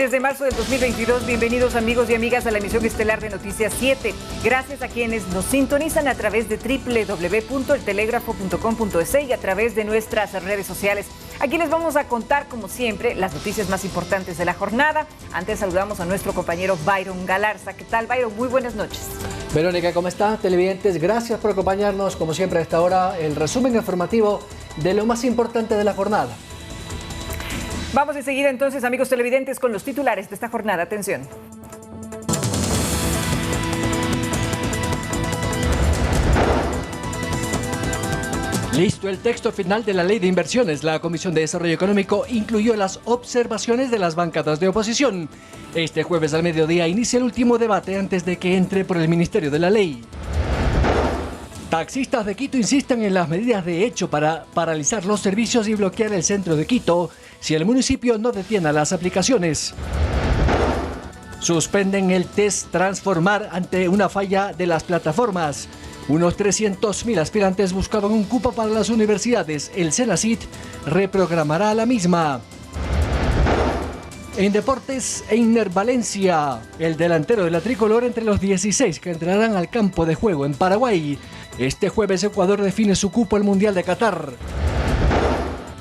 23 de marzo del 2022. Bienvenidos amigos y amigas a la emisión estelar de Noticias 7. Gracias a quienes nos sintonizan a través de www.eltelegrafo.com.es y a través de nuestras redes sociales. Aquí les vamos a contar, como siempre, las noticias más importantes de la jornada. Antes saludamos a nuestro compañero Byron Galarza. ¿Qué tal, Byron? Muy buenas noches. Verónica, ¿cómo están, televidentes? Gracias por acompañarnos, como siempre, a esta hora, el resumen informativo de lo más importante de la jornada. Vamos enseguida entonces, amigos televidentes, con los titulares de esta jornada. Atención. Listo el texto final de la Ley de Inversiones. La Comisión de Desarrollo Económico incluyó las observaciones de las bancadas de oposición. Este jueves al mediodía inicia el último debate antes de que entre por el Ministerio de la Ley. Taxistas de Quito insisten en las medidas de hecho para paralizar los servicios y bloquear el centro de Quito si el municipio no detiene las aplicaciones. Suspenden el test Transformar ante una falla de las plataformas. Unos 300.000 aspirantes buscaban un cupo para las universidades. El Senacid reprogramará la misma. En deportes, Einer Valencia, el delantero de la tricolor entre los 16 que entrarán al campo de juego en Paraguay. Este jueves Ecuador define su cupo al Mundial de Qatar.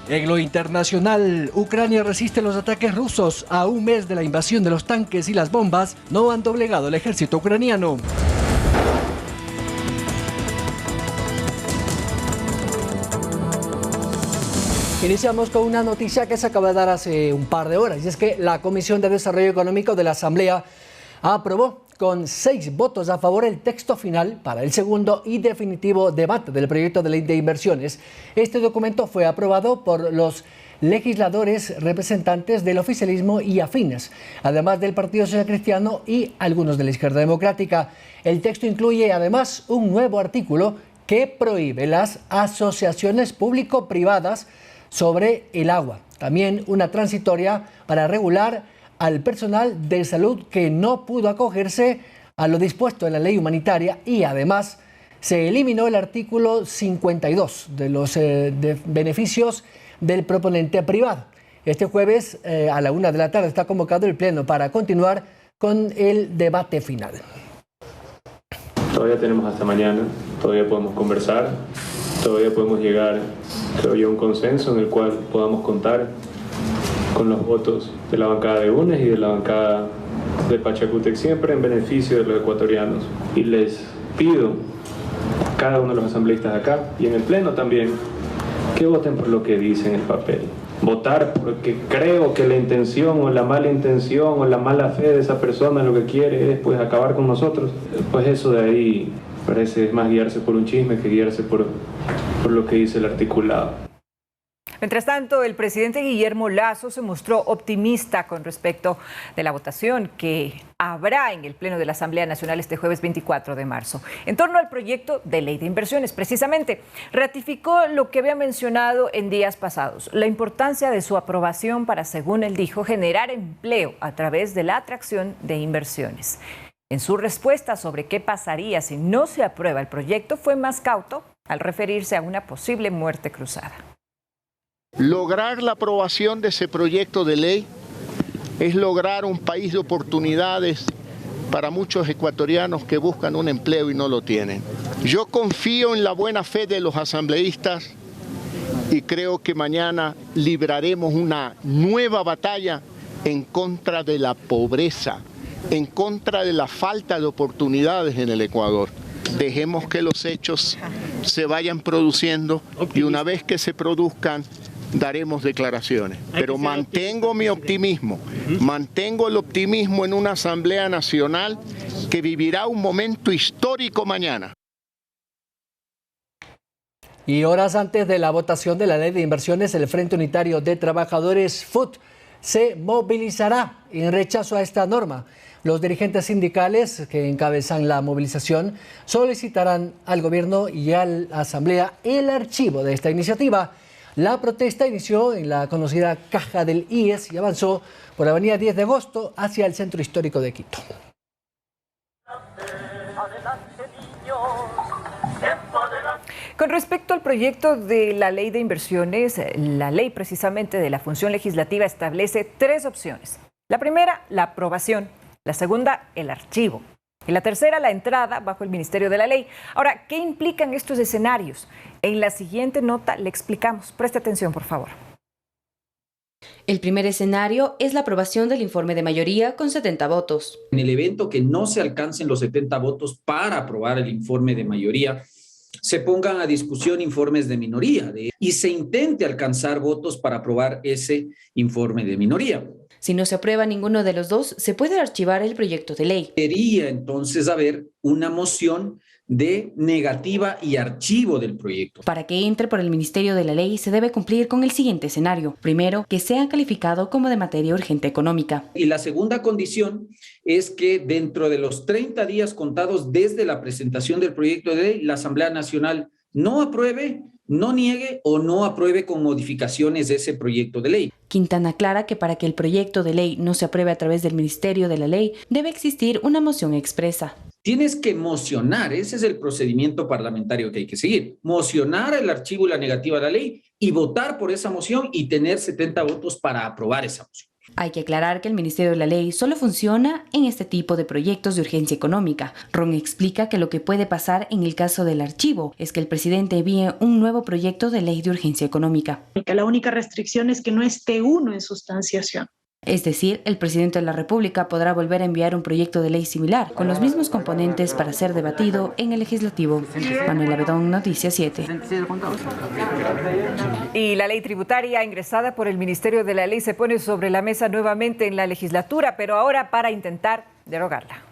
En lo internacional, Ucrania resiste los ataques rusos. A un mes de la invasión de los tanques y las bombas, no han doblegado el ejército ucraniano. Iniciamos con una noticia que se acaba de dar hace un par de horas, y es que la Comisión de Desarrollo Económico de la Asamblea aprobó con 6 votos a favor el texto final para el segundo y definitivo debate del proyecto de ley de inversiones. Este documento fue aprobado por los legisladores representantes del oficialismo y afines, además del Partido Social Cristiano y algunos de la izquierda democrática. El texto incluye además un nuevo artículo que prohíbe las asociaciones público-privadas sobre el agua. También una transitoria para regular al personal de salud que no pudo acogerse a lo dispuesto en la ley humanitaria, y además se eliminó el artículo 52 de los beneficios del proponente privado. Este jueves a la 1 de la tarde está convocado el pleno para continuar con el debate final. Todavía tenemos hasta mañana, todavía podemos conversar, todavía podemos llegar, creo yo, a un consenso en el cual podamos contar con los votos de la bancada de UNES y de la bancada de Pachacútec, siempre en beneficio de los ecuatorianos. Y les pido a cada uno de los asambleístas de acá y en el pleno también que voten por lo que dice en el papel. Votar porque creo que la intención o la mala intención o la mala fe de esa persona lo que quiere es pues acabar con nosotros. Pues eso de ahí parece más guiarse por un chisme que guiarse por lo que dice el articulado. Mientras tanto, el presidente Guillermo Lasso se mostró optimista con respecto de la votación que habrá en el Pleno de la Asamblea Nacional este jueves 24 de marzo. En torno al proyecto de ley de inversiones, precisamente, ratificó lo que había mencionado en días pasados, la importancia de su aprobación para, según él dijo, generar empleo a través de la atracción de inversiones. En su respuesta sobre qué pasaría si no se aprueba el proyecto, fue más cauto al referirse a una posible muerte cruzada. Lograr la aprobación de ese proyecto de ley es lograr un país de oportunidades para muchos ecuatorianos que buscan un empleo y no lo tienen. Yo confío en la buena fe de los asambleístas y creo que mañana libraremos una nueva batalla en contra de la pobreza, en contra de la falta de oportunidades en el Ecuador. Dejemos que los hechos se vayan produciendo y una vez que se produzcan, daremos declaraciones. Pero mantengo mi optimismo, mantengo el optimismo en una Asamblea Nacional que vivirá un momento histórico mañana. Y horas antes de la votación de la ley de inversiones, el Frente Unitario de Trabajadores FUT se movilizará en rechazo a esta norma. Los dirigentes sindicales que encabezan la movilización solicitarán al gobierno y a la Asamblea el archivo de esta iniciativa. La protesta inició en la conocida Caja del IES y avanzó por la avenida 10 de agosto hacia el centro histórico de Quito. Con respecto al proyecto de la ley de inversiones, la ley precisamente de la función legislativa establece 3 opciones. La primera, la aprobación. La segunda, el archivo. Y la tercera, la entrada bajo el Ministerio de la Ley. Ahora, ¿qué implican estos escenarios? En la siguiente nota le explicamos. Preste atención, por favor. El primer escenario es la aprobación del informe de mayoría con 70 votos. En el evento que no se alcancen los 70 votos para aprobar el informe de mayoría, se pongan a discusión informes de minoría y se intente alcanzar votos para aprobar ese informe de minoría. Si no se aprueba ninguno de los dos, se puede archivar el proyecto de ley. Debería entonces haber una moción de negativa y archivo del proyecto. Para que entre por el Ministerio de la Ley se debe cumplir con el siguiente escenario. Primero, que sea calificado como de materia urgente económica. Y la segunda condición es que dentro de los 30 días contados desde la presentación del proyecto de ley, la Asamblea Nacional no apruebe, no niegue o no apruebe con modificaciones ese proyecto de ley. Quintana aclara que para que el proyecto de ley no se apruebe a través del Ministerio de la Ley, debe existir una moción expresa. Tienes que mocionar, ese es el procedimiento parlamentario que hay que seguir. Mocionar el archivo y la negativa a la ley y votar por esa moción y tener 70 votos para aprobar esa moción. Hay que aclarar que el Ministerio de la Ley solo funciona en este tipo de proyectos de urgencia económica. Ron explica que lo que puede pasar en el caso del archivo es que el presidente envíe un nuevo proyecto de ley de urgencia económica. La única restricción es que no esté uno en sustanciación. Es decir, el presidente de la República podrá volver a enviar un proyecto de ley similar, con los mismos componentes para ser debatido en el legislativo. Manuela Bedón, Noticias 7. Y la ley tributaria ingresada por el Ministerio de la Ley se pone sobre la mesa nuevamente en la legislatura, pero ahora para intentar derogarla.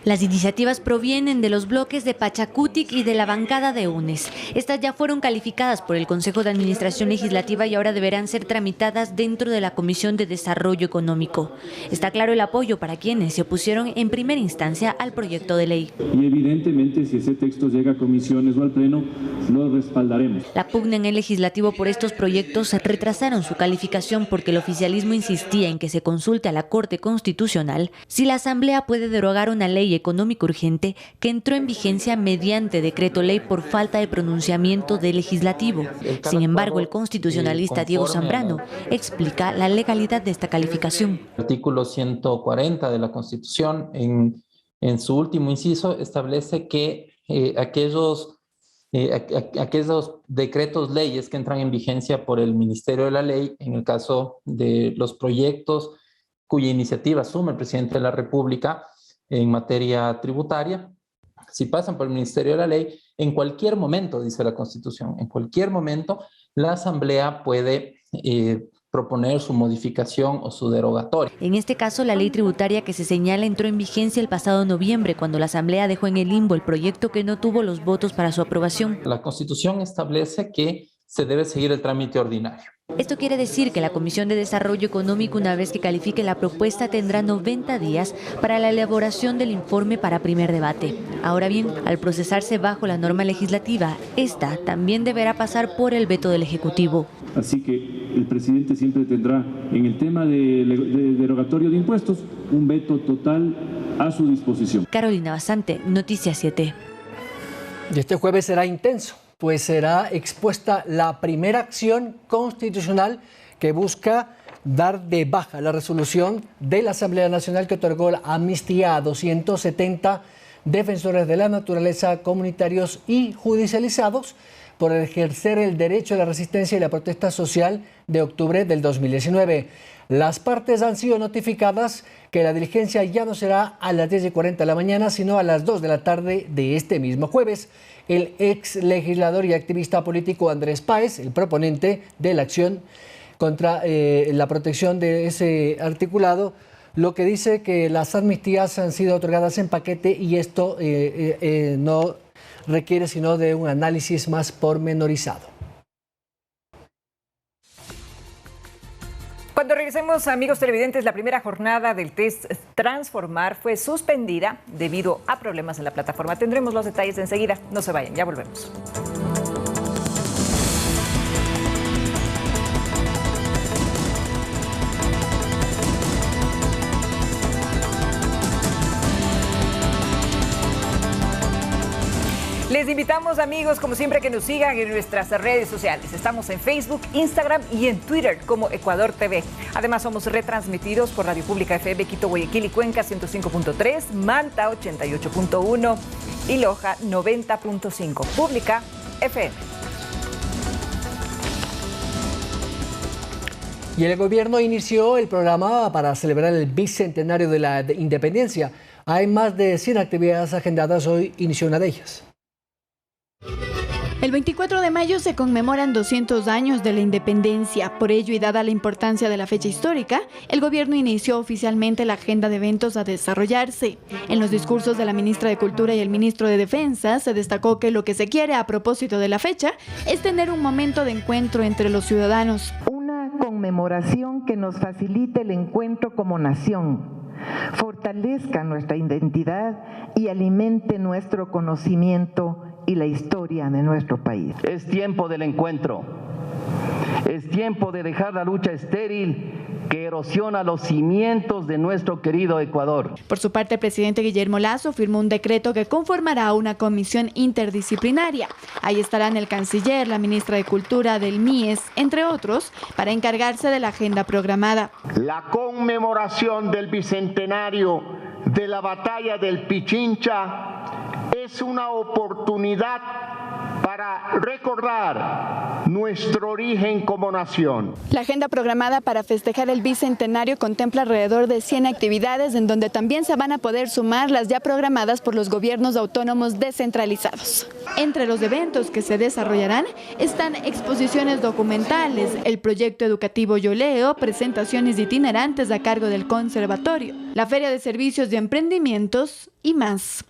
Las iniciativas provienen de los bloques de Pachacutic y de la bancada de UNES. Estas ya fueron calificadas por el Consejo de Administración Legislativa y ahora deberán ser tramitadas dentro de la Comisión de Desarrollo Económico. Está claro el apoyo para quienes se opusieron en primera instancia al proyecto de ley. Y evidentemente, si ese texto llega a comisiones o al Pleno, lo respaldaremos. La pugna en el Legislativo por estos proyectos retrasaron su calificación porque el oficialismo insistía en que se consulte a la Corte Constitucional si la Asamblea puede derogar una ley económico urgente que entró en vigencia mediante decreto ley por falta de pronunciamiento del legislativo. Sin embargo, el constitucionalista Diego Zambrano explica la legalidad de esta calificación. El artículo 140 de la Constitución, en su último inciso, establece que aquellos decretos leyes que entran en vigencia por el Ministerio de la Ley, en el caso de los proyectos cuya iniciativa asume el presidente de la República, en materia tributaria, si pasan por el Ministerio de la Ley, en cualquier momento, dice la Constitución, en cualquier momento, la Asamblea puede proponer su modificación o su derogatoria. En este caso, la ley tributaria que se señala entró en vigencia el pasado noviembre, cuando la Asamblea dejó en el limbo el proyecto que no tuvo los votos para su aprobación. La Constitución establece que se debe seguir el trámite ordinario. Esto quiere decir que la Comisión de Desarrollo Económico, una vez que califique la propuesta, tendrá 90 días para la elaboración del informe para primer debate. Ahora bien, al procesarse bajo la norma legislativa, esta también deberá pasar por el veto del Ejecutivo. Así que el presidente siempre tendrá, en el tema de derogatorio de impuestos, un veto total a su disposición. Carolina Basante, Noticias 7. Y este jueves será intenso, pues será expuesta la primera acción constitucional que busca dar de baja la resolución de la Asamblea Nacional que otorgó la amnistía a 270 defensores de la naturaleza, comunitarios y judicializados por ejercer el derecho a la resistencia y la protesta social de octubre del 2019. Las partes han sido notificadas que la diligencia ya no será a las 10:40 de la mañana, sino a las 2 de la tarde de este mismo jueves. El ex legislador y activista político Andrés Páez, el proponente de la acción contra la protección de ese articulado, lo que dice que las amnistías han sido otorgadas en paquete y esto no requiere sino de un análisis más pormenorizado. Cuando regresemos, amigos televidentes, la primera jornada del test Transformar fue suspendida debido a problemas en la plataforma. Tendremos los detalles enseguida. No se vayan, ya volvemos. Les invitamos, amigos, como siempre, que nos sigan en nuestras redes sociales. Estamos en Facebook, Instagram y en Twitter como Ecuador TV. Además, somos retransmitidos por Radio Pública FM Quito, Guayaquil y Cuenca 105.3, Manta 88.1 y Loja 90.5. Pública FM. Y el gobierno inició el programa para celebrar el bicentenario de la independencia. Hay más de 100 actividades agendadas. Hoy inició una de ellas. El 24 de mayo se conmemoran 200 años de la independencia. Por ello, y dada la importancia de la fecha histórica, el gobierno inició oficialmente la agenda de eventos a desarrollarse. En los discursos de la ministra de Cultura y el ministro de Defensa, se destacó que lo que se quiere a propósito de la fecha es tener un momento de encuentro entre los ciudadanos. Una conmemoración que nos facilite el encuentro como nación, fortalezca nuestra identidad y alimente nuestro conocimiento y la historia de nuestro país. Es tiempo del encuentro. Es tiempo de dejar la lucha estéril que erosiona los cimientos de nuestro querido Ecuador. Por su parte, el presidente Guillermo Lasso firmó un decreto que conformará una comisión interdisciplinaria. Ahí estarán el canciller, la ministra de Cultura del MIES, entre otros, para encargarse de la agenda programada. La conmemoración del bicentenario de la batalla del Pichincha es una oportunidad para recordar nuestro origen como nación. La agenda programada para festejar el bicentenario contempla alrededor de 100 actividades, en donde también se van a poder sumar las ya programadas por los gobiernos autónomos descentralizados. Entre los eventos que se desarrollarán están exposiciones documentales, el proyecto educativo Yo Leo, presentaciones itinerantes a cargo del conservatorio, la feria de servicios y emprendimientos y más.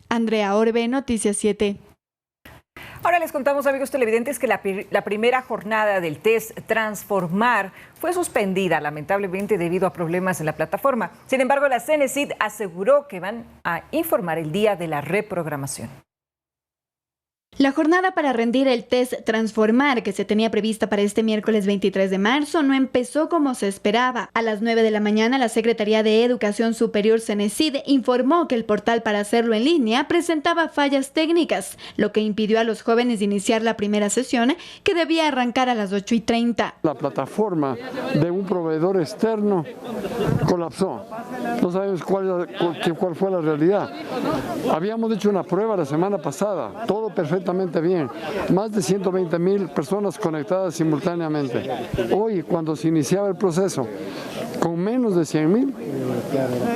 Andrea Orbe, Noticias 7. Ahora les contamos, amigos televidentes, que la primera jornada del test Transformar fue suspendida, lamentablemente, debido a problemas en la plataforma. Sin embargo, la CENESID aseguró que van a informar el día de la reprogramación. La jornada para rendir el test Transformar, que se tenía prevista para este miércoles 23 de marzo, no empezó como se esperaba. A las 9 de la mañana, la Secretaría de Educación Superior CENESID informó que el portal para hacerlo en línea presentaba fallas técnicas, lo que impidió a los jóvenes iniciar la primera sesión, que debía arrancar a las 8:30. La plataforma de un proveedor externo colapsó. No sabemos cuál fue la realidad. Habíamos hecho una prueba la semana pasada, todo perfectamente bien, más de 120,000 personas conectadas simultáneamente. Hoy, cuando se iniciaba el proceso, con menos de 100,000,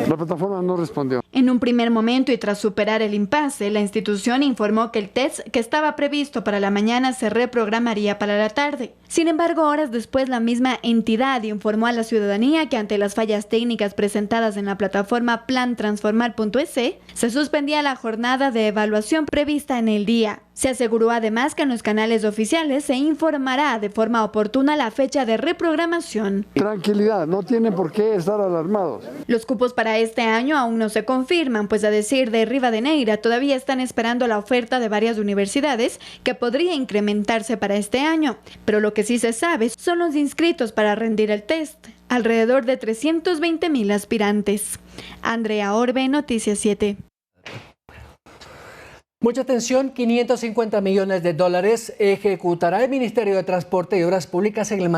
la plataforma no respondió. En un primer momento y tras superar el impasse, la institución informó que el test que estaba previsto para la mañana se reprogramaría para la tarde. Sin embargo, horas después, la misma entidad informó a la ciudadanía que ante las fallas técnicas presentadas en la plataforma plantransformar.es, se suspendía la jornada de evaluación prevista en el día. Se aseguró además que en los canales oficiales se informará de forma oportuna la fecha de reprogramación. Tranquilidad, no tienen por qué estar alarmados. Los cupos para este año aún no se confirman, pues a decir de Rivadeneira todavía están esperando la oferta de varias universidades que podría incrementarse para este año. Pero lo que sí se sabe son los inscritos para rendir el test, alrededor de 320,000 aspirantes. Andrea Orbe, Noticias 7. Mucha atención, $550 millones ejecutará el Ministerio de Transporte y Obras Públicas en el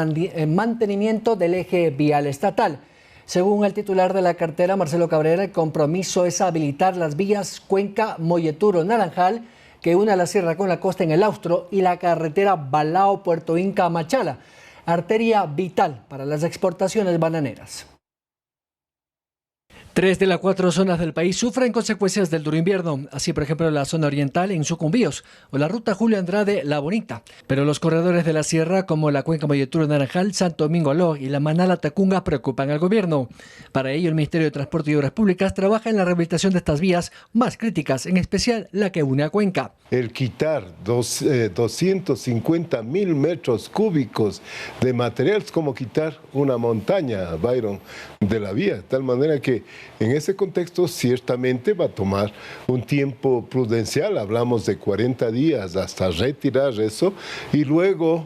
mantenimiento del eje vial estatal. Según el titular de la cartera, Marcelo Cabrera, el compromiso es habilitar las vías Cuenca-Molleturo-Naranjal, que une a la sierra con la costa en el Austro, y la carretera Balao-Puerto Inca-Machala, arteria vital para las exportaciones bananeras. 3 de las 4 zonas del país sufren consecuencias del duro invierno, así por ejemplo la zona oriental en Sucumbíos o la ruta Julio Andrade La Bonita. Pero los corredores de la sierra como la Cuenca Molleturo Naranjal, Santo Domingo Aló y la Manala Tacunga preocupan al gobierno. Para ello el Ministerio de Transporte y Obras Públicas trabaja en la rehabilitación de estas vías más críticas, en especial la que une a Cuenca. El quitar 250,000 metros cúbicos de material es como quitar una montaña, Byron, de la vía, de tal manera que en ese contexto ciertamente va a tomar un tiempo prudencial, hablamos de 40 días hasta retirar eso y luego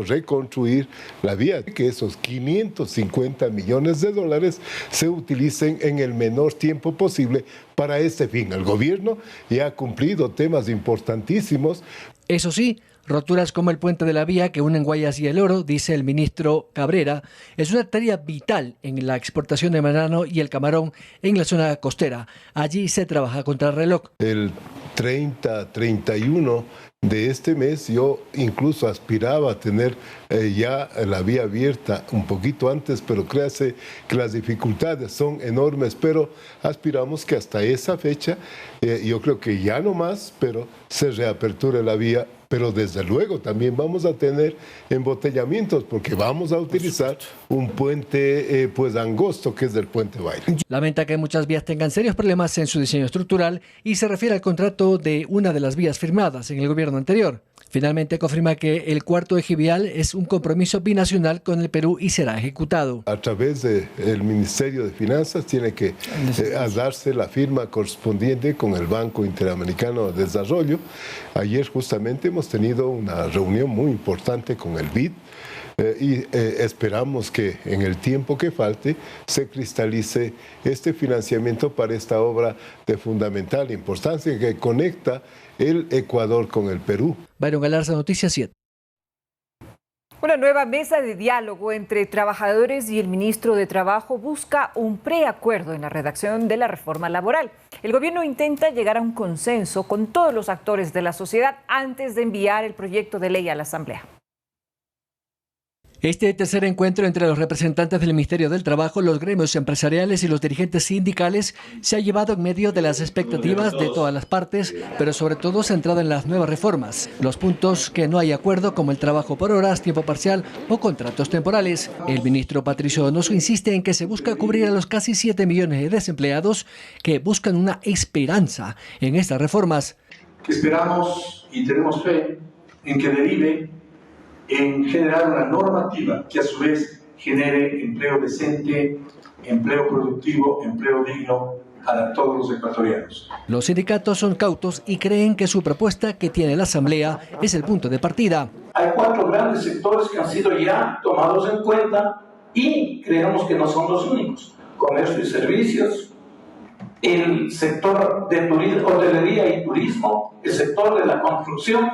reconstruir la vía, que esos 550 millones de dólares se utilicen en el menor tiempo posible para este fin. El gobierno ya ha cumplido temas importantísimos. Eso sí, roturas como el puente de la vía que unen Guayas y El Oro, dice el ministro Cabrera, es una tarea vital en la exportación de banano y el camarón en la zona costera. Allí se trabaja contra el reloj. El 30-31 de este mes yo incluso aspiraba a tener ya la vía abierta un poquito antes, pero créase que las dificultades son enormes, pero aspiramos que hasta esa fecha, yo creo que ya no más, pero se reaperture la vía. Pero desde luego también vamos a tener embotellamientos porque vamos a utilizar un puente pues angosto que es del puente Baile. Lamenta que muchas vías tengan serios problemas en su diseño estructural y se refiere al contrato de una de las vías firmadas en el gobierno anterior. Finalmente confirma que el cuarto eje vial es un compromiso binacional con el Perú y será ejecutado. A través del Ministerio de Finanzas tiene que darse la firma correspondiente con el Banco Interamericano de Desarrollo. Ayer justamente hemos tenido una reunión muy importante con el BID y esperamos que en el tiempo que falte se cristalice este financiamiento para esta obra de fundamental importancia que conecta el Ecuador con el Perú. Byron Galarza, Noticias 7. Una nueva mesa de diálogo entre trabajadores y el ministro de Trabajo busca un preacuerdo en la redacción de la reforma laboral. El gobierno intenta llegar a un consenso con todos los actores de la sociedad antes de enviar el proyecto de ley a la Asamblea. Este tercer encuentro entre los representantes del Ministerio del Trabajo, los gremios empresariales y los dirigentes sindicales se ha llevado en medio de las expectativas de todas las partes, pero sobre todo centrado en las nuevas reformas. Los puntos que no hay acuerdo, como el trabajo por horas, tiempo parcial o contratos temporales. El ministro Patricio Donoso insiste en que se busca cubrir a los casi 7 millones de desempleados que buscan una esperanza en estas reformas. Esperamos y tenemos fe en que derive en generar una normativa que a su vez genere empleo decente, empleo productivo, empleo digno para todos los ecuatorianos. Los sindicatos son cautos y creen que su propuesta que tiene la Asamblea es el punto de partida. Hay 4 grandes sectores que han sido ya tomados en cuenta y creemos que no son los únicos. Comercio y servicios, el sector de hotelería y turismo, el sector de la construcción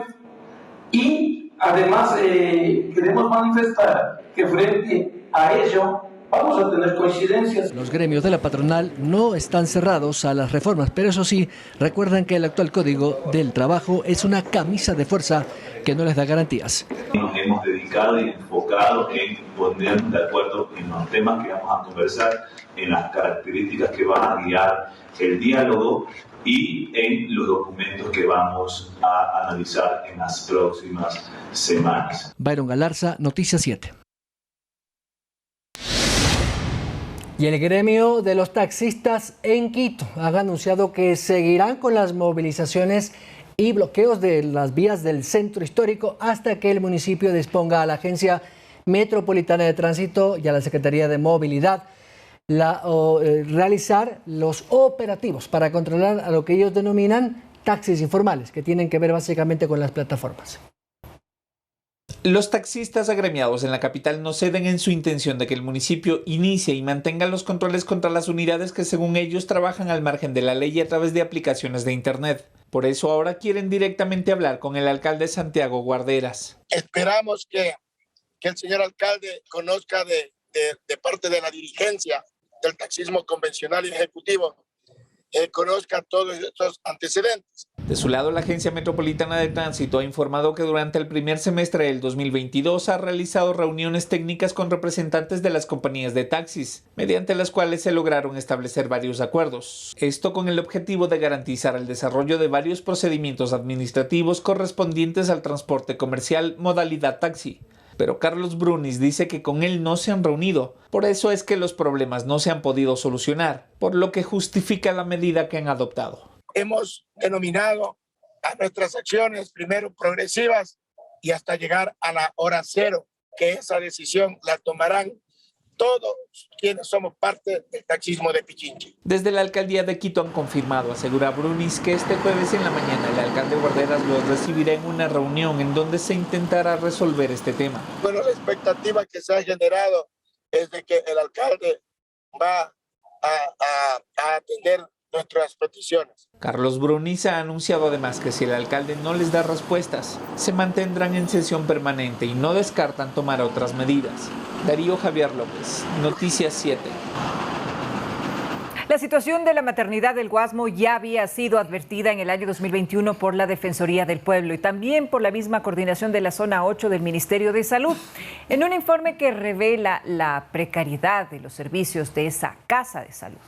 y además, queremos manifestar que frente a ello vamos a tener coincidencias. Los gremios de la patronal no están cerrados a las reformas, pero eso sí, recuerdan que el actual Código del Trabajo es una camisa de fuerza que no les da garantías. Nos hemos dedicado y enfocado en ponernos de acuerdo en los temas que vamos a conversar, en las características que van a guiar el diálogo y en los documentos que vamos a analizar en las próximas semanas. Byron Galarza, Noticias 7. Y el gremio de los taxistas en Quito ha anunciado que seguirán con las movilizaciones y bloqueos de las vías del centro histórico hasta que el municipio disponga a la Agencia Metropolitana de Tránsito y a la Secretaría de Movilidad realizar los operativos para controlar a lo que ellos denominan taxis informales, que tienen que ver básicamente con las plataformas. Los taxistas agremiados en la capital no ceden en su intención de que el municipio inicie y mantenga los controles contra las unidades que según ellos trabajan al margen de la ley y a través de aplicaciones de internet. Por eso ahora quieren directamente hablar con el alcalde Santiago Guarderas. Esperamos que el señor alcalde conozca de parte de la dirigencia del taxismo convencional y ejecutivo, conozca todos estos antecedentes. De su lado, la Agencia Metropolitana de Tránsito ha informado que durante el primer semestre del 2022 ha realizado reuniones técnicas con representantes de las compañías de taxis, mediante las cuales se lograron establecer varios acuerdos. Esto con el objetivo de garantizar el desarrollo de varios procedimientos administrativos correspondientes al transporte comercial modalidad taxi. Pero Carlos Brunis dice que con él no se han reunido, por eso es que los problemas no se han podido solucionar, por lo que justifica la medida que han adoptado. Hemos denominado a nuestras acciones primero progresivas y hasta llegar a la hora cero, que esa decisión la tomarán todos quienes somos parte del taxismo de Pichincha. Desde la alcaldía de Quito han confirmado, asegura Brunis, que este jueves en la mañana el alcalde Guarderas los recibirá en una reunión en donde se intentará resolver este tema. Bueno, la expectativa que se ha generado es de que el alcalde va a atender nuestras peticiones. Carlos Brunis ha anunciado además que si el alcalde no les da respuestas, se mantendrán en sesión permanente y no descartan tomar otras medidas. Darío Javier López, Noticias 7. La situación de la maternidad del Guasmo ya había sido advertida en el año 2021 por la Defensoría del Pueblo y también por la misma coordinación de la Zona 8 del Ministerio de Salud, en un informe que revela la precariedad de los servicios de esa casa de salud.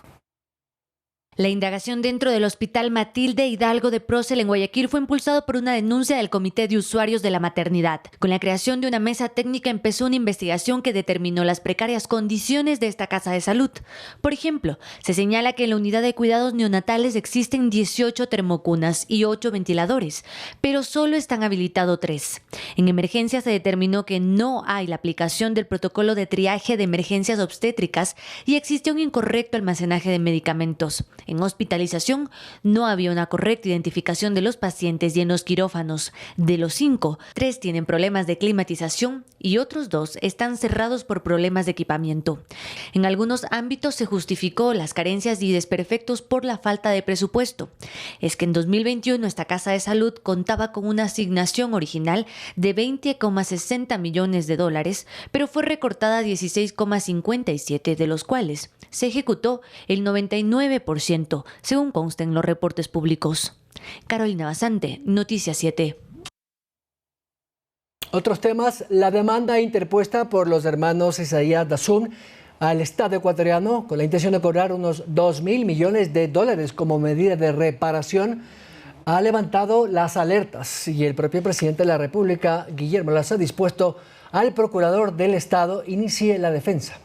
La indagación dentro del Hospital Matilde Hidalgo de Procel en Guayaquil fue impulsado por una denuncia del Comité de Usuarios de la Maternidad. Con la creación de una mesa técnica empezó una investigación que determinó las precarias condiciones de esta casa de salud. Por ejemplo, se señala que en la unidad de cuidados neonatales existen 18 termocunas y 8 ventiladores, pero solo están habilitados 3. En emergencia se determinó que no hay la aplicación del protocolo de triaje de emergencias obstétricas y existió un incorrecto almacenaje de medicamentos. En hospitalización no había una correcta identificación de los pacientes y en los quirófanos. De los 5, 3 tienen problemas de climatización y otros 2 están cerrados por problemas de equipamiento. En algunos ámbitos se justificó las carencias y desperfectos por la falta de presupuesto. Es que en 2021 esta casa de salud contaba con una asignación original de $20,60 millones, pero fue recortada a 16,57, de los cuales se ejecutó el 99%, según consta en los reportes públicos. Carolina Basante, Noticias 7. Otros temas, la demanda interpuesta por los hermanos Isaías Dazún al Estado ecuatoriano con la intención de cobrar unos $2.000 millones como medida de reparación ha levantado las alertas y el propio presidente de la República, Guillermo Lasso, ha dispuesto al procurador del Estado inicie la defensa.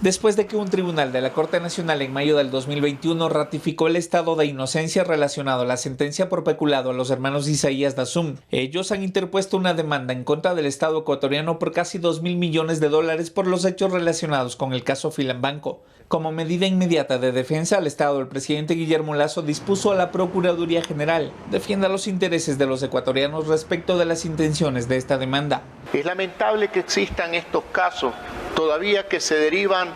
Después de que un tribunal de la Corte Nacional en mayo del 2021 ratificó el estado de inocencia relacionado a la sentencia por peculado a los hermanos Isaías Dazún, ellos han interpuesto una demanda en contra del Estado ecuatoriano por casi $2.000 millones por los hechos relacionados con el caso Filambanco. Como medida inmediata de defensa al Estado, el presidente Guillermo Lasso dispuso a la Procuraduría General defienda los intereses de los ecuatorianos respecto de las intenciones de esta demanda. Es lamentable que existan estos casos todavía que se derivan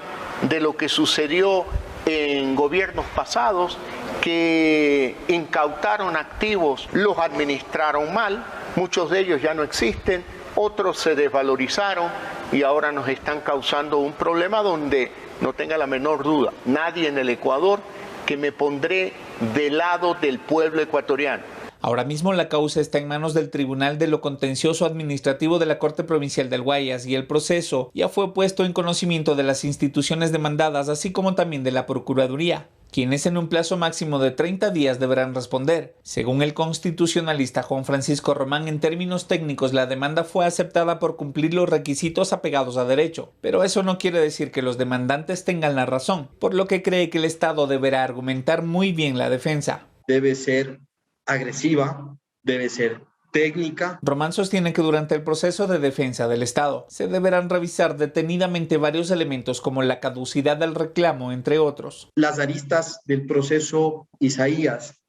de lo que sucedió en gobiernos pasados, que incautaron activos, los administraron mal, muchos de ellos ya no existen, otros se desvalorizaron y ahora nos están causando un problema donde no tenga la menor duda, nadie en el Ecuador, que me pondré del lado del pueblo ecuatoriano. Ahora mismo la causa está en manos del Tribunal de lo Contencioso Administrativo de la Corte Provincial del Guayas y el proceso ya fue puesto en conocimiento de las instituciones demandadas, así como también de la Procuraduría, quienes en un plazo máximo de 30 días deberán responder. Según el constitucionalista Juan Francisco Román, en términos técnicos la demanda fue aceptada por cumplir los requisitos apegados a derecho, pero eso no quiere decir que los demandantes tengan la razón, por lo que cree que el Estado deberá argumentar muy bien la defensa. Debe ser agresiva, debe ser técnica. Román sostiene que durante el proceso de defensa del Estado se deberán revisar detenidamente varios elementos como la caducidad del reclamo, entre otros. Las aristas del proceso Isaías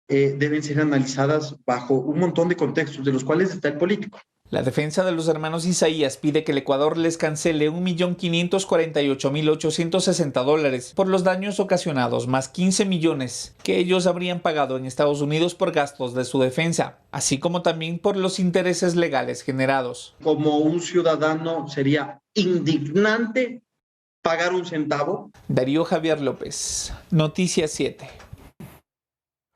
deben ser analizadas bajo un montón de contextos, de los cuales está el político. La defensa de los hermanos Isaías pide que el Ecuador les cancele $1.548.860 por los daños ocasionados, más 15 millones que ellos habrían pagado en Estados Unidos por gastos de su defensa, así como también por los intereses legales generados. Como un ciudadano sería indignante pagar un centavo. Darío Javier López, Noticias 7.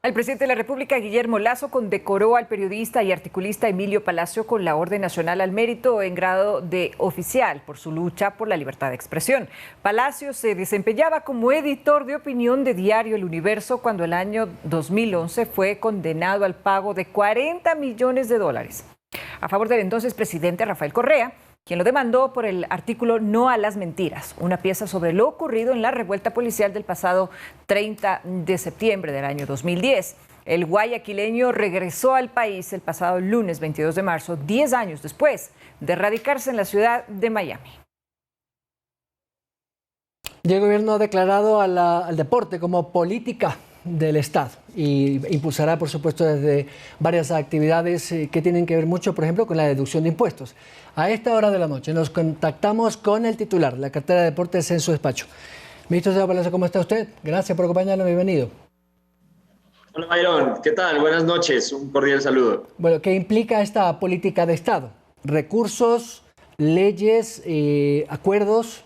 El presidente de la República, Guillermo Lasso, condecoró al periodista y articulista Emilio Palacio con la Orden Nacional al Mérito en grado de oficial por su lucha por la libertad de expresión. Palacio se desempeñaba como editor de opinión de diario El Universo cuando el año 2011 fue condenado al pago de $40 millones a favor del entonces presidente Rafael Correa, quien lo demandó por el artículo No a las mentiras, una pieza sobre lo ocurrido en la revuelta policial del pasado 30 de septiembre del año 2010. El guayaquileño regresó al país el pasado lunes 22 de marzo, 10 años después de radicarse en la ciudad de Miami. Y el gobierno ha declarado al deporte como política del Estado y impulsará, por supuesto, desde varias actividades que tienen que ver mucho, por ejemplo, con la deducción de impuestos. A esta hora de la noche nos contactamos con el titular de la cartera de deportes en su despacho. Ministro Seba Palacio, ¿cómo está usted? Gracias por acompañarnos, bienvenido. Hola Byron, ¿qué tal? Buenas noches, un cordial saludo. Bueno, ¿qué implica esta política de Estado? ¿Recursos, leyes, acuerdos?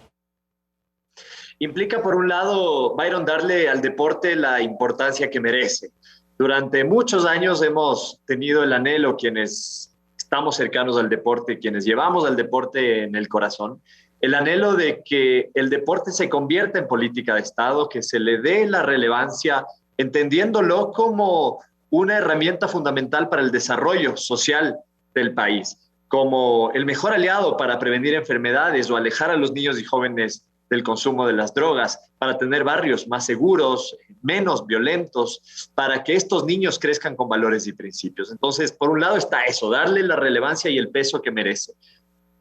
Implica, por un lado, Byron, darle al deporte la importancia que merece. Durante muchos años hemos tenido el anhelo, quienes estamos cercanos al deporte, quienes llevamos al deporte en el corazón, el anhelo de que el deporte se convierta en política de Estado, que se le dé la relevancia, entendiéndolo como una herramienta fundamental para el desarrollo social del país, como el mejor aliado para prevenir enfermedades o alejar a los niños y jóvenes del consumo de las drogas, para tener barrios más seguros, menos violentos, para que estos niños crezcan con valores y principios. Entonces, por un lado está eso, darle la relevancia y el peso que merece.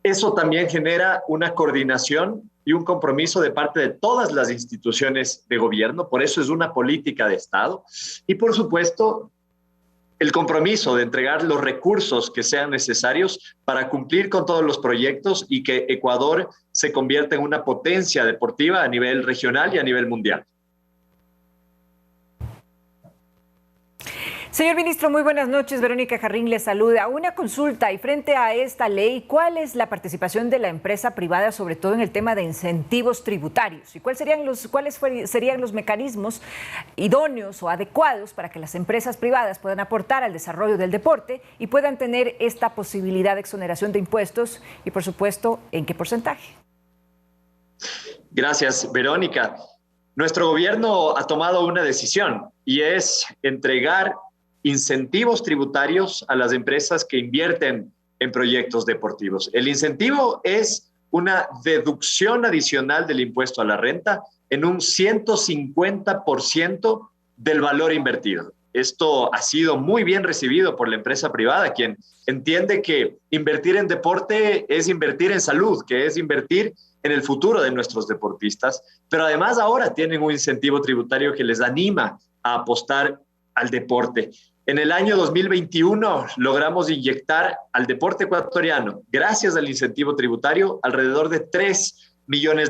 Eso también genera una coordinación y un compromiso de parte de todas las instituciones de gobierno, por eso es una política de Estado. Y por supuesto, el compromiso de entregar los recursos que sean necesarios para cumplir con todos los proyectos y que Ecuador se convierta en una potencia deportiva a nivel regional y a nivel mundial. Señor ministro, muy buenas noches. Verónica Jarrín le saluda. Una consulta, y frente a esta ley, ¿cuál es la participación de la empresa privada, sobre todo en el tema de incentivos tributarios? ¿Y cuáles serían los mecanismos idóneos o adecuados para que las empresas privadas puedan aportar al desarrollo del deporte y puedan tener esta posibilidad de exoneración de impuestos? Y, por supuesto, ¿en qué porcentaje? Gracias, Verónica. Nuestro gobierno ha tomado una decisión y es entregar incentivos tributarios a las empresas que invierten en proyectos deportivos. El incentivo es una deducción adicional del impuesto a la renta en un 150% del valor invertido. Esto ha sido muy bien recibido por la empresa privada, quien entiende que invertir en deporte es invertir en salud, que es invertir en el futuro de nuestros deportistas, pero además ahora tienen un incentivo tributario que les anima a apostar al deporte. En el año 2021 logramos inyectar al deporte ecuatoriano, gracias al incentivo tributario, alrededor de $3 millones.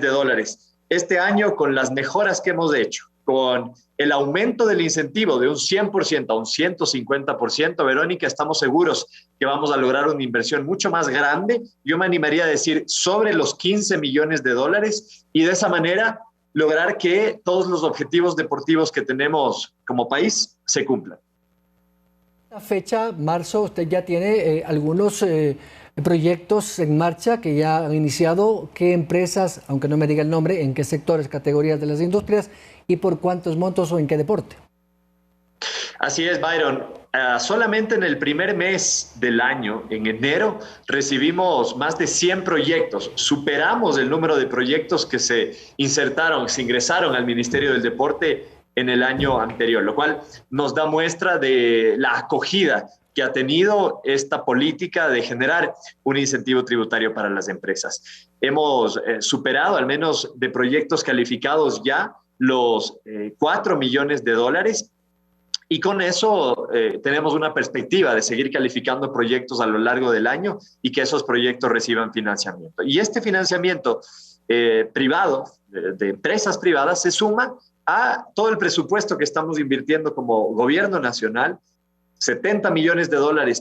Este año, con las mejoras que hemos hecho, con el aumento del incentivo de un 100% a un 150%, Verónica, estamos seguros que vamos a lograr una inversión mucho más grande. Yo me animaría a decir sobre los $15 millones, y de esa manera lograr que todos los objetivos deportivos que tenemos como país se cumplan. Esta fecha, marzo, usted ya tiene algunos proyectos en marcha que ya han iniciado. ¿Qué empresas, aunque no me diga el nombre, en qué sectores, categorías de las industrias y por cuántos montos o en qué deporte? Así es, Byron. Solamente en el primer mes del año, en enero, recibimos más de 100 proyectos. Superamos el número de proyectos que se ingresaron al Ministerio del Deporte en el año anterior, lo cual nos da muestra de la acogida que ha tenido esta política de generar un incentivo tributario para las empresas. Hemos superado, al menos de proyectos calificados ya, los $4 millones, y con eso tenemos una perspectiva de seguir calificando proyectos a lo largo del año y que esos proyectos reciban financiamiento. Y este financiamiento privado, de empresas privadas, se suma a todo el presupuesto que estamos invirtiendo como gobierno nacional, $70 millones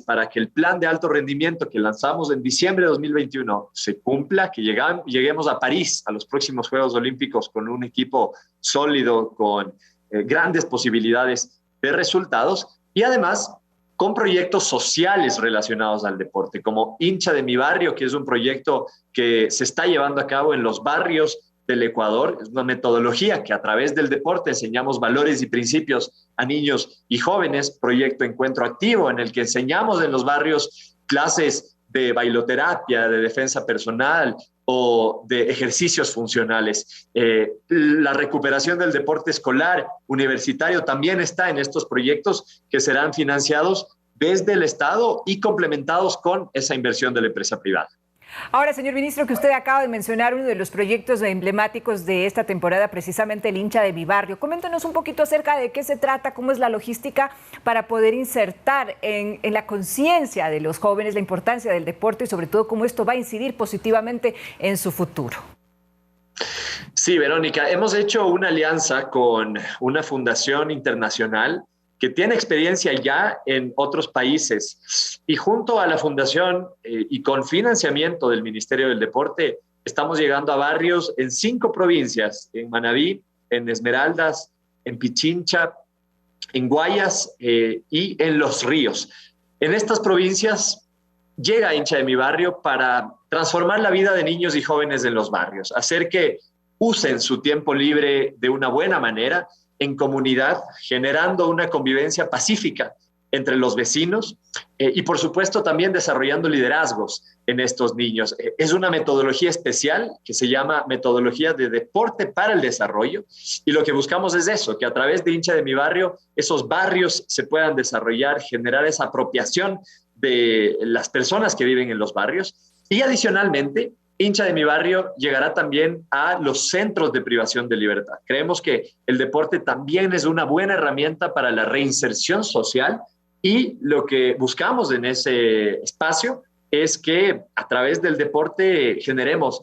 para que el plan de alto rendimiento que lanzamos en diciembre de 2021 se cumpla, que lleguemos a París, a los próximos Juegos Olímpicos, con un equipo sólido, con grandes posibilidades de resultados, y además con proyectos sociales relacionados al deporte, como Hincha de mi Barrio, que es un proyecto que se está llevando a cabo en los barrios del Ecuador. Es una metodología que a través del deporte enseñamos valores y principios a niños y jóvenes. Proyecto Encuentro Activo, en el que enseñamos en los barrios clases de bailoterapia, de defensa personal o de ejercicios funcionales. La recuperación del deporte escolar universitario también está en estos proyectos que serán financiados desde el Estado y complementados con esa inversión de la empresa privada. Ahora, señor ministro, que usted acaba de mencionar uno de los proyectos emblemáticos de esta temporada, precisamente el hincha de mi barrio. Coméntenos un poquito acerca de qué se trata, cómo es la logística para poder insertar en la conciencia de los jóvenes la importancia del deporte y sobre todo cómo esto va a incidir positivamente en su futuro. Sí, Verónica, hemos hecho una alianza con una fundación internacional que tiene experiencia ya en otros países. Y junto a la fundación y con financiamiento del Ministerio del Deporte, estamos llegando a barrios en 5 provincias, en Manabí, en Esmeraldas, en Pichincha, en Guayas y en Los Ríos. En estas provincias llega Hincha de mi Barrio para transformar la vida de niños y jóvenes en los barrios, hacer que usen su tiempo libre de una buena manera, en comunidad, generando una convivencia pacífica entre los vecinos y, por supuesto, también desarrollando liderazgos en estos niños. Es una metodología especial que se llama metodología de deporte para el desarrollo y lo que buscamos es eso, que a través de Hincha de mi Barrio, esos barrios se puedan desarrollar, generar esa apropiación de las personas que viven en los barrios y, adicionalmente, Hincha de mi Barrio llegará también a los centros de privación de libertad. Creemos que el deporte también es una buena herramienta para la reinserción social y lo que buscamos en ese espacio es que a través del deporte generemos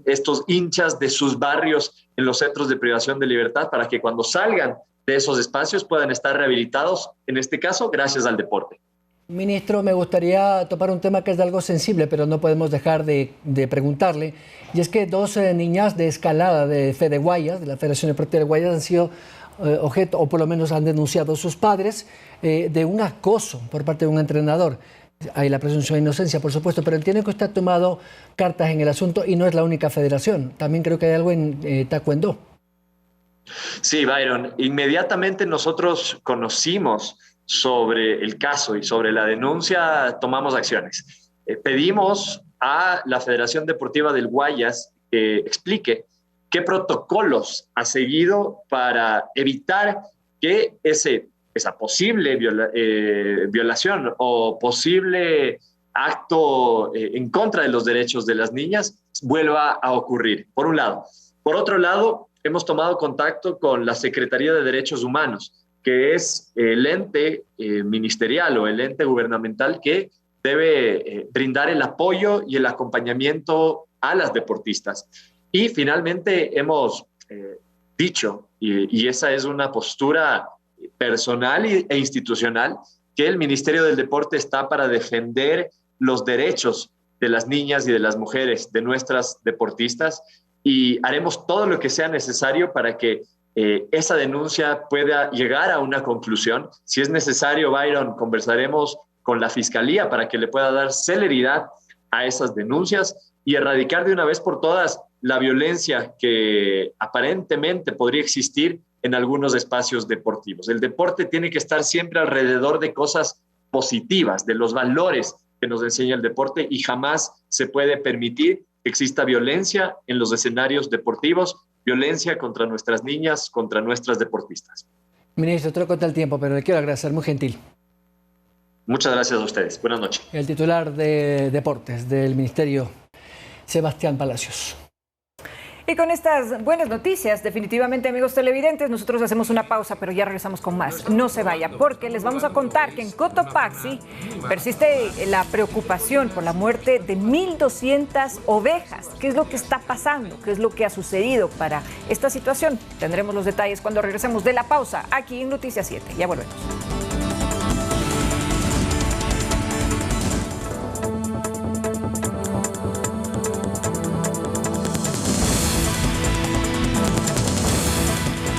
estos hinchas de sus barrios en los centros de privación de libertad para que cuando salgan de esos espacios puedan estar rehabilitados, en este caso, gracias al deporte. Ministro, me gustaría topar un tema que es de algo sensible, pero no podemos dejar de preguntarle. Y es que 2 niñas de escalada de Fede Guayas, de la Federación Deportiva de Guayas, han sido objeto, o por lo menos han denunciado a sus padres, de un acoso por parte de un entrenador. Hay la presunción de inocencia, por supuesto, pero entiendo que usted ha tomado cartas en el asunto y no es la única federación. También creo que hay algo en Taekwondo. Sí, Byron. Inmediatamente nosotros conocimos sobre el caso y sobre la denuncia, tomamos acciones. Pedimos a la Federación Deportiva del Guayas que explique qué protocolos ha seguido para evitar que esa posible violación o posible acto en contra de los derechos de las niñas vuelva a ocurrir, por un lado. Por otro lado, hemos tomado contacto con la Secretaría de Derechos Humanos, que es el ente ministerial o el ente gubernamental que debe brindar el apoyo y el acompañamiento a las deportistas. Y finalmente hemos dicho, y esa es una postura personal e institucional, que el Ministerio del Deporte está para defender los derechos de las niñas y de las mujeres, de nuestras deportistas, y haremos todo lo que sea necesario para que esa denuncia pueda llegar a una conclusión. Si es necesario, Byron, conversaremos con la Fiscalía para que le pueda dar celeridad a esas denuncias y erradicar de una vez por todas la violencia que aparentemente podría existir en algunos espacios deportivos. El deporte tiene que estar siempre alrededor de cosas positivas, de los valores que nos enseña el deporte y jamás se puede permitir que exista violencia en los escenarios deportivos, violencia contra nuestras niñas, contra nuestras deportistas. Ministro, te corta el tiempo, pero le quiero agradecer, muy gentil. Muchas gracias a ustedes. Buenas noches. El titular de Deportes del Ministerio, Sebastián Palacios. Y con estas buenas noticias, definitivamente, amigos televidentes, nosotros hacemos una pausa, pero ya regresamos con más. No se vaya, porque les vamos a contar que en Cotopaxi persiste la preocupación por la muerte de 1.200 ovejas. ¿Qué es lo que está pasando? ¿Qué es lo que ha sucedido para esta situación? Tendremos los detalles cuando regresemos de la pausa, aquí en Noticias 7. Ya volvemos.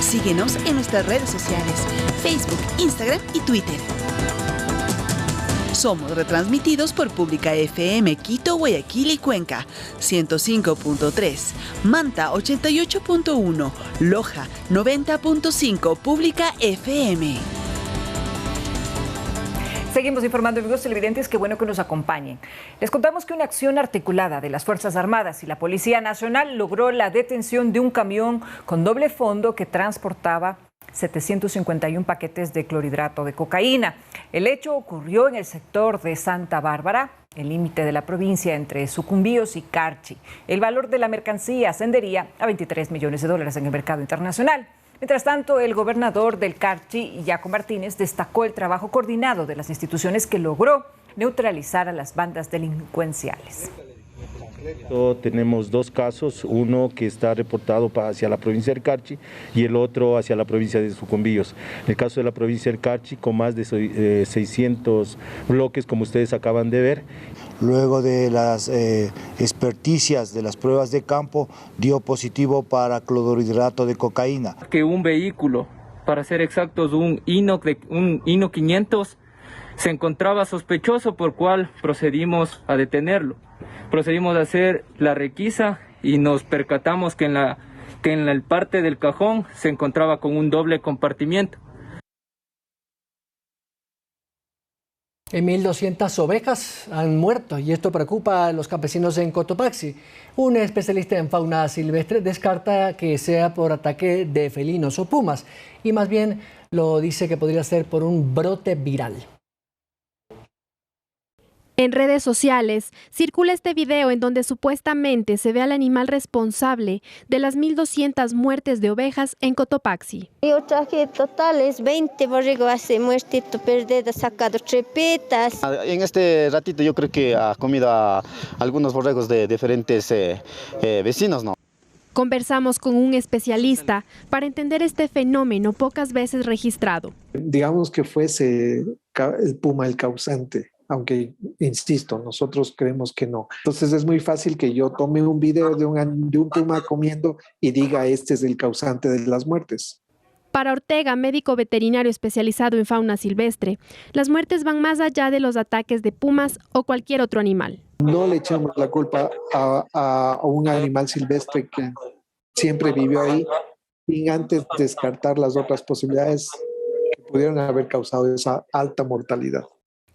Síguenos en nuestras redes sociales, Facebook, Instagram y Twitter. Somos retransmitidos por Pública FM Quito, Guayaquil y Cuenca, 105.3, Manta 88.1, Loja 90.5, Pública FM. Seguimos informando, amigos televidentes, qué bueno que nos acompañen. Les contamos que una acción articulada de las Fuerzas Armadas y la Policía Nacional logró la detención de un camión con doble fondo que transportaba 751 paquetes de clorhidrato de cocaína. El hecho ocurrió en el sector de Santa Bárbara, el límite de la provincia entre Sucumbíos y Carchi. El valor de la mercancía ascendería a $23 millones en el mercado internacional. Mientras tanto, el gobernador del Carchi, Yaco Martínez, destacó el trabajo coordinado de las instituciones que logró neutralizar a las bandas delincuenciales. Tenemos 2 casos, uno que está reportado hacia la provincia del Carchi y el otro hacia la provincia de Sucumbíos. En el caso de la provincia del Carchi, con más de 600 bloques, como ustedes acaban de ver. Luego de las experticias de las pruebas de campo, dio positivo para clorhidrato de cocaína. Que un vehículo, para ser exactos, un Hino 500, se encontraba sospechoso, por cual procedimos a detenerlo. Procedimos a hacer la requisa y nos percatamos que en la parte del cajón se encontraba con un doble compartimiento. 1.200 ovejas han muerto y esto preocupa a los campesinos en Cotopaxi. Un especialista en fauna silvestre descarta que sea por ataque de felinos o pumas y más bien lo dice que podría ser por un brote viral. En redes sociales circula este video en donde supuestamente se ve al animal responsable de las 1.200 muertes de ovejas en Cotopaxi. Yo traje totales 20 borregos muertitos, perdidos, sacado trepetas. En este ratito yo creo que ha comido a algunos borregos de diferentes vecinos, ¿no? Conversamos con un especialista para entender este fenómeno pocas veces registrado. Digamos que fuese el puma el causante. Aunque, insisto, nosotros creemos que no. Entonces es muy fácil que yo tome un video de un puma comiendo y diga este es el causante de las muertes. Para Ortega, médico veterinario especializado en fauna silvestre, las muertes van más allá de los ataques de pumas o cualquier otro animal. No le echamos la culpa a un animal silvestre que siempre vivió ahí sin antes descartar las otras posibilidades que pudieron haber causado esa alta mortalidad.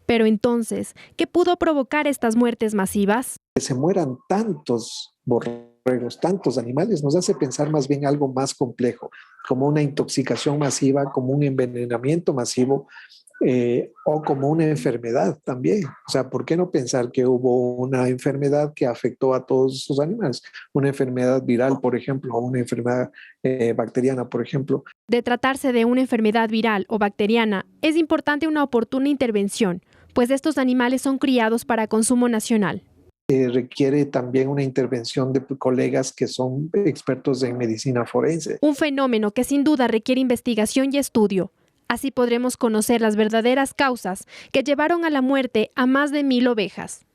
Pero entonces, ¿qué pudo provocar estas muertes masivas? Que se mueran tantos borregos, tantos animales, nos hace pensar más bien algo más complejo, como una intoxicación masiva, como un envenenamiento masivo o como una enfermedad también. O sea, ¿por qué no pensar que hubo una enfermedad que afectó a todos esos animales? Una enfermedad viral, por ejemplo, o una enfermedad bacteriana, por ejemplo. De tratarse de una enfermedad viral o bacteriana, es importante una oportuna intervención, pues estos animales son criados para consumo nacional. Requiere también una intervención de colegas que son expertos en medicina forense. Un fenómeno que sin duda requiere investigación y estudio. Así podremos conocer las verdaderas causas que llevaron a la muerte a más de 1.000 ovejas.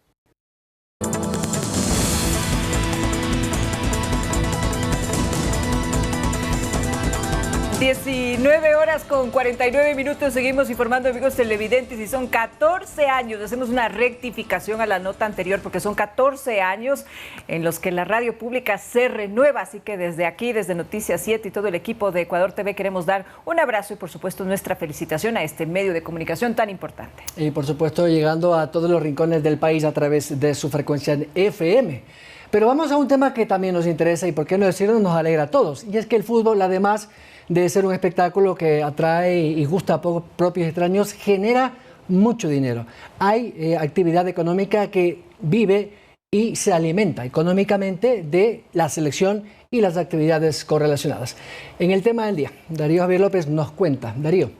19:49. Seguimos informando, amigos televidentes, y son 14 años. Hacemos una rectificación a la nota anterior porque son 14 años en los que la radio pública se renueva. Así que desde aquí, desde Noticias 7 y todo el equipo de Ecuador TV, queremos dar un abrazo y por supuesto nuestra felicitación a este medio de comunicación tan importante. Y por supuesto llegando a todos los rincones del país a través de su frecuencia en FM. Pero vamos a un tema que también nos interesa y por qué no decirlo, nos alegra a todos. Y es que el fútbol, además de ser un espectáculo que atrae y gusta a propios extraños, genera mucho dinero. Hay actividad económica que vive y se alimenta económicamente de la selección y las actividades correlacionadas. En el tema del día, Darío Javier López nos cuenta. Darío.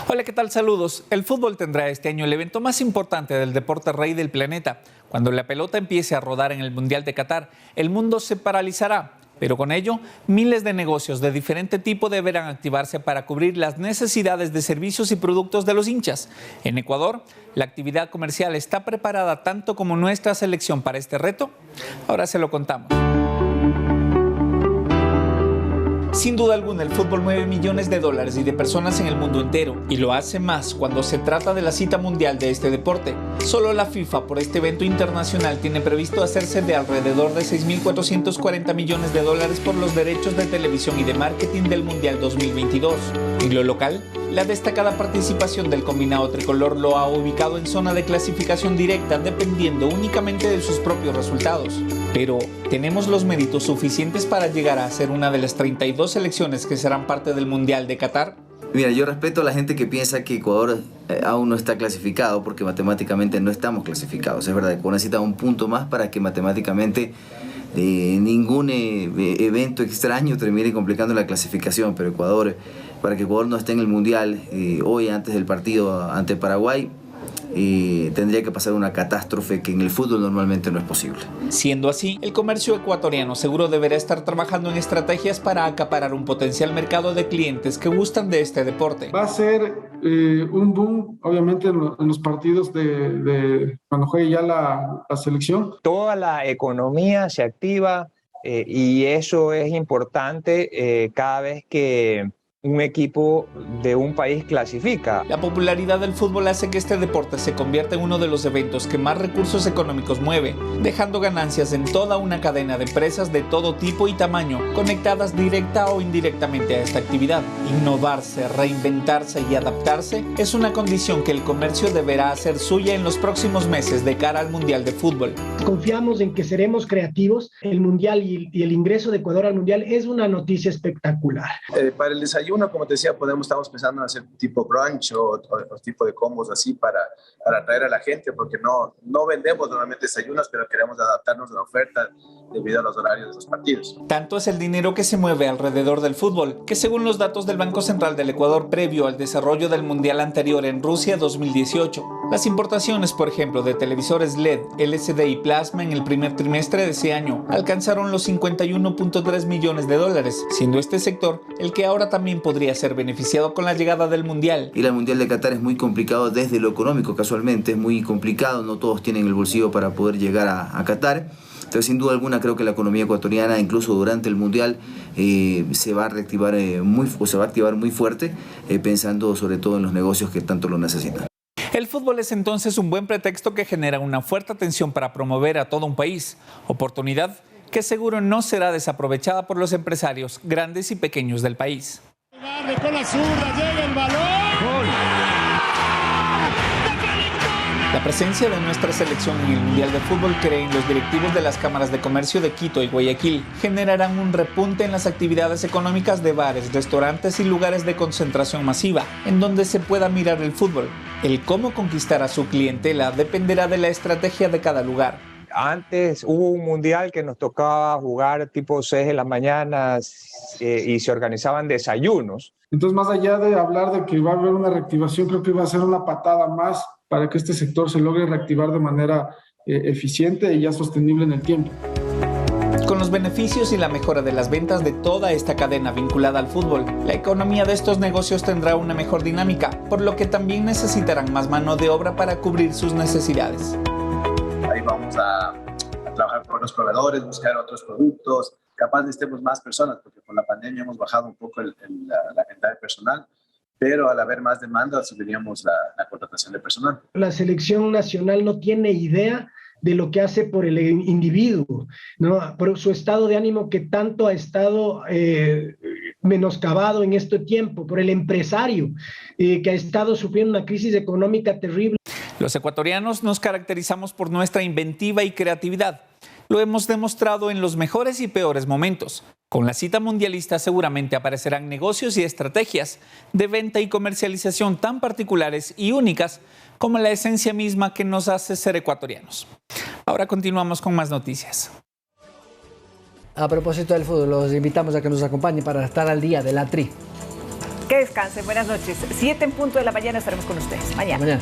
Hola, ¿qué tal? Saludos. El fútbol tendrá este año el evento más importante del deporte rey del planeta. Cuando la pelota empiece a rodar en el Mundial de Qatar, el mundo se paralizará. Pero con ello, miles de negocios de diferente tipo deberán activarse para cubrir las necesidades de servicios y productos de los hinchas. En Ecuador, la actividad comercial está preparada tanto como nuestra selección para este reto. Ahora se lo contamos. Sin duda alguna, el fútbol mueve millones de dólares y de personas en el mundo entero, y lo hace más cuando se trata de la cita mundial de este deporte. Solo la FIFA por este evento internacional tiene previsto hacerse de alrededor de 6.440 millones de dólares por los derechos de televisión y de marketing del Mundial 2022. En lo local, la destacada participación del combinado tricolor lo ha ubicado en zona de clasificación directa, dependiendo únicamente de sus propios resultados. Pero, ¿tenemos los méritos suficientes para llegar a ser una de las 32 selecciones que serán parte del Mundial de Qatar? Mira, yo respeto a la gente que piensa que Ecuador aún no está clasificado, porque matemáticamente no estamos clasificados. Es verdad, Ecuador necesita un punto más para que matemáticamente ningún evento extraño termine complicando la clasificación, pero para que Ecuador no esté en el Mundial hoy antes del partido ante Paraguay, tendría que pasar una catástrofe que en el fútbol normalmente no es posible. Siendo así, el comercio ecuatoriano seguro deberá estar trabajando en estrategias para acaparar un potencial mercado de clientes que gustan de este deporte. Va a ser un boom, obviamente, en los partidos de cuando juegue ya la selección. Toda la economía se activa y eso es importante cada vez que un equipo de un país clasifica. La popularidad del fútbol hace que este deporte se convierta en uno de los eventos que más recursos económicos mueve, dejando ganancias en toda una cadena de empresas de todo tipo y tamaño, conectadas directa o indirectamente a esta actividad. Innovarse, reinventarse y adaptarse es una condición que el comercio deberá hacer suya en los próximos meses de cara al Mundial de Fútbol. Confiamos en que seremos creativos. El Mundial y el ingreso de Ecuador al Mundial es una noticia espectacular. Para el desayuno, como te decía, estamos pensando en hacer tipo brunch o tipo de combos así para atraer a la gente, porque no vendemos normalmente desayunos, pero queremos adaptarnos a la oferta debido a los horarios de los partidos. Tanto es el dinero que se mueve alrededor del fútbol, que según los datos del Banco Central del Ecuador previo al desarrollo del Mundial anterior en Rusia 2018, las importaciones, por ejemplo, de televisores LED, LCD y plasma en el primer trimestre de ese año alcanzaron los 51.3 millones de dólares, siendo este sector el que ahora también podría ser beneficiado con la llegada del Mundial. Y el Mundial de Qatar es muy complicado desde lo económico, casualmente, es muy complicado, no todos tienen el bolsillo para poder llegar a Qatar. Entonces, sin duda alguna, creo que la economía ecuatoriana, incluso durante el Mundial, se va a reactivar se va a activar muy fuerte, pensando sobre todo en los negocios que tanto lo necesitan. El fútbol es entonces un buen pretexto que genera una fuerte atención para promover a todo un país, oportunidad que seguro no será desaprovechada por los empresarios grandes y pequeños del país. Con la zurda llega el balón. La presencia de nuestra selección en el Mundial de Fútbol, creen los directivos de las cámaras de comercio de Quito y Guayaquil, generarán un repunte en las actividades económicas de bares, restaurantes y lugares de concentración masiva, en donde se pueda mirar el fútbol. El cómo conquistar a su clientela dependerá de la estrategia de cada lugar. Antes hubo un mundial que nos tocaba jugar tipo 6 de la mañana y se organizaban desayunos. Entonces, más allá de hablar de que va a haber una reactivación, creo que va a ser una patada más para que este sector se logre reactivar de manera eficiente y ya sostenible en el tiempo. Con los beneficios y la mejora de las ventas de toda esta cadena vinculada al fútbol, la economía de estos negocios tendrá una mejor dinámica, por lo que también necesitarán más mano de obra para cubrir sus necesidades. Ahí vamos a trabajar con los proveedores, buscar otros productos, capaz necesitemos más personas, porque con la pandemia hemos bajado un poco la cantidad de personal, pero al haber más demanda subiríamos la contratación de personal. La selección nacional no tiene idea de lo que hace por el individuo, ¿no? Por su estado de ánimo que tanto ha estado menoscabado en este tiempo, por el empresario que ha estado sufriendo una crisis económica terrible. Los ecuatorianos nos caracterizamos por nuestra inventiva y creatividad. Lo hemos demostrado en los mejores y peores momentos. Con la cita mundialista seguramente aparecerán negocios y estrategias de venta y comercialización tan particulares y únicas como la esencia misma que nos hace ser ecuatorianos. Ahora continuamos con más noticias. A propósito del fútbol, los invitamos a que nos acompañen para estar al día de la Tri. Que descansen, buenas noches. 7 en punto de la mañana estaremos con ustedes. Mañana.